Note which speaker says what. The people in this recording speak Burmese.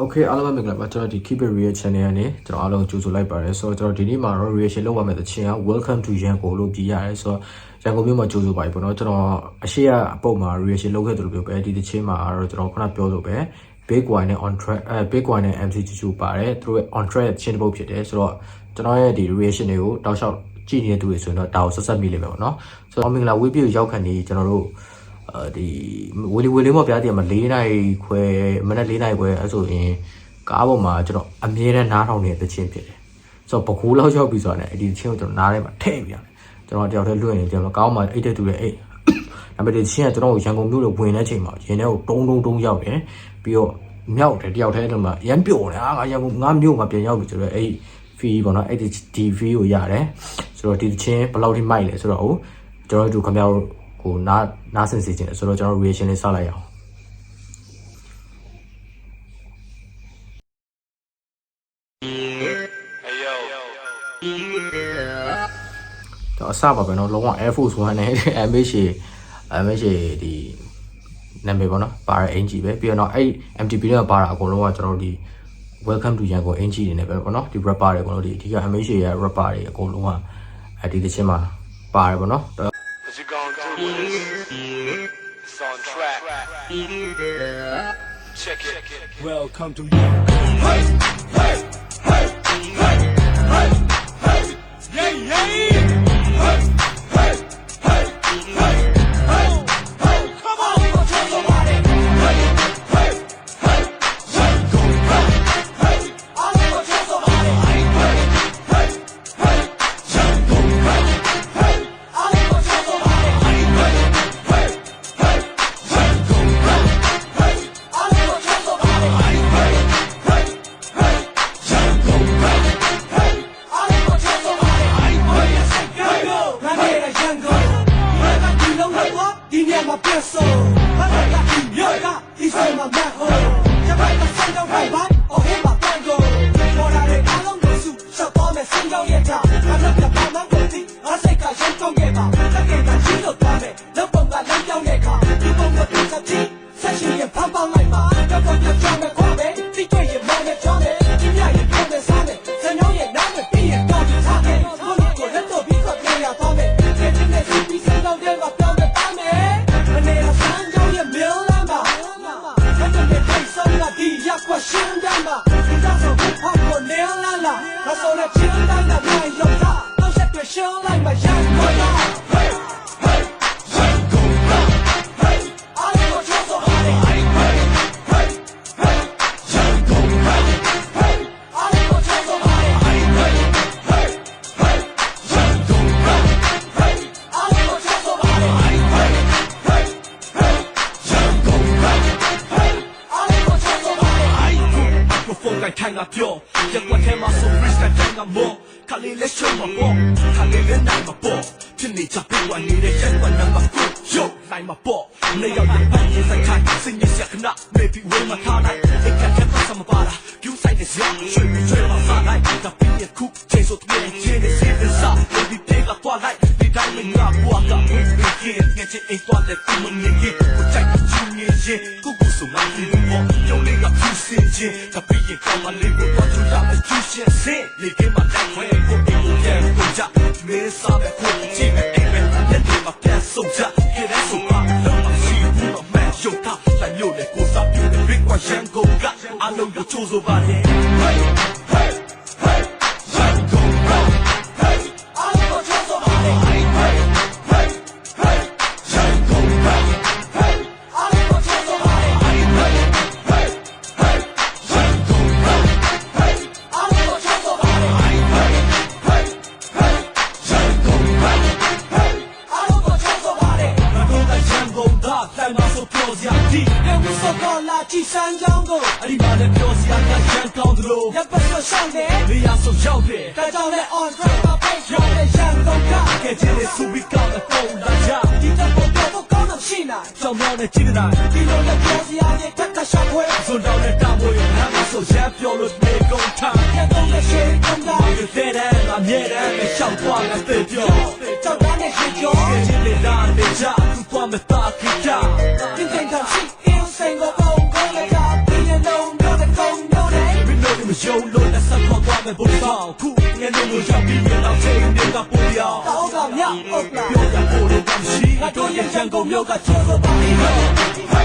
Speaker 1: Okay အားလုံးပဲမင်္ဂလာပါကျွန်တော်ဒီ Keep It Real Channel ကနေကျွန်တော်အားလုံးကြိုဆိုလိုက်ပါတယ်ဆိုတော့ကျွန်တော်ဒီနေ့မှာတော့ reaction လုပ်ရမယ့်တခြင်းက Welcome to Yango လို့ပြရတယ်ဆိုတော့ရန်ကုန်မြို့မှာကြိုဆိုပါပြီပေါ့နော်ကျွန်တော်အရှိအပုတ်မှာ reaction လုပ်ခဲ့တယ်လို့ပြောပဲဒီတခြင်းမှာတော့ကျွန်တော်ခုနပြောလို့ပဲ Big Wine နဲ့ On Track Big Wine နဲ့ MC ချူပါတယ်သူတို့ On Track ချင်းတစ်ပုတ်ဖြစ်တယ်ဆိုတော့ကျွန်တော်ရဲ့ဒီ reaction တွေကိုတောက်လျှောက်ကြည့်နေတဲ့သူတွေဆိုရင်တော့ဒါကိုဆက်မိလိမ့်မယ်ပေါ့နော်ဆိုတော့မင်္ဂလာဝေးပြရောက်ခံနေကျွန်တော်တို့ဒီဝေလေးမပြားတည်းမှာ4နိုင်ခွဲမနက်4နိုင်ခွဲအဲ့ဆိုရင်ကားပေါ်မှာကျွန်တော်အမြဲတမ်းနားထောင်နေတဲ့ချင်းဖြစ်တယ်ဆိုတော့ပကူလောက်ရောက်ပြီဆိုတော့ဒီချင်းကိုကျွန်တော်နားထဲမှာထည့်ပြရတယ်ကျွန်တော်တယောက်တည်းလွှင့်နေတယ်ကောင်းမှအိတ်တဲ့သူတွေအိတ်ဒါပေမဲ့ဒီချင်းကကျွန်တော်ရန်ကုန်မြို့လိုဝင်တဲ့ချိန်မှာရင်းထဲကိုတုံးရောက်တယ်ပြီးတော့မြောက်တယ်တယောက်တည်းတော့မှရမ်းပျော်တယ်ငါရန်ကုန်ငါမြို့မှာပြန်ရောက်ပြီဆိုတော့အဲ့ဖီပေါ့နော်အဲ့ဒီဖီကိုရတယ်ဆိုတော့ဒီချင်းဘယ်လောက်ထိမိုက်လဲဆိုတော့ကျွန်တော်တို့ခင်ဗျားတို့ကိုနားဆင်စေချင်တယ်ဆိုတော့ကျွန်တော် reaction လေးစလိုက်အောင်တော့အစပါပဲเนาะလုံးဝ Air Force 1နဲ့ MH ဒီနာမည်ပေါ့နော်ပါရအင်ဂျီပဲပြီးတော့အဲ့ MTP နဲ့ပါတာအကုန်လုံးကကျွန်တော်ဒီ Welcome to Yango အင်ဂျီတွေနဲ့ပဲပေါ့နော်ဒီ rapper တွေအကုန်လုံးဒီအဓိက MH ရဲ့ rapper တွေအကုန်လုံးကဒီတစ်ချက်မှာပါတယ်ပေါ့နော်
Speaker 2: What you gonna do with this? It's on track. Check it. Welcome to you. Hey, hey, hey, hey, hey, hey. Yeah, yeah. Hey, hey, hey, hey, hey, hey. Come on, tell somebody. Hey, hey, hey, hey, go back. Hey, I wanna tell somebody. Hey, hey, hey, hey, go back. Hey, I wanna tell somebody. I know you chose over there. Hey, hey, hey, Yango, hey, I know you chose over there. Hey, hey, hey, hey, Yango, hey, I know you chose over there. Hey, hey, hey, hey, Yango, hey, I know you chose over there. Hey, hey, hey, hey, Yango, hey, I know you chose over there. I know that Yango, that time I so close ya deep. And we so called la Chisan Yango. အဒီမှာလည်းပြောစရာကရန်ကောင်းသလိုရပ်ပတ်ဆိုရှောင်းတယ်နေရာဆိုရောက်တယ်ဒါကြောင့်လည်း on track မှာ face ရတဲ့ရန်ကုန်ကကဲချင်တဲ့စူပီကောင်းတဲ့ပုံလာကြဒီတော့တော့ကောင်းတော့ရှိနိုင်ကြောင်မြောင်းနဲ့ကြည့်နေတာဒီလိုလည်းပြောစရာရဲ့တက်တာရှောက်ခွဲစွန်တောင်းနဲ့တာမွေးနားမဆိုရပြောလို့နေကုန်ထားရန်ကုန်နဲ့ရှေ့ကုန်တာဒီတဲ့တဲ့ငါမြဲတယ်နဲ့ရှောက်သွားတဲ့တဲ့ပြောကြောက်တာနဲ့ရှေ့ကျော်ကဲချင်တဲ့ဒါနဲ့ကြသူသွားမသားခိတာဒီတဲ့ကရှိအင်းစိန်ကိုပုံကိုလည်းကြပြင်းလုံးတော့တဲ့ကုန် show လို့လက်ဆက်ခေါ်သွားမယ်ဘုရားခုငယ်လို့ရောက်ပြီးရင်တော့ချိန်တွေကပိုးရောက်တောင်းကမြောက်ဟုတ်လားပြောရဖို့လို့မရှိငါတို့ရဲ့ချန်ကုန်မြို့ကချိုးဆိုပါ Hey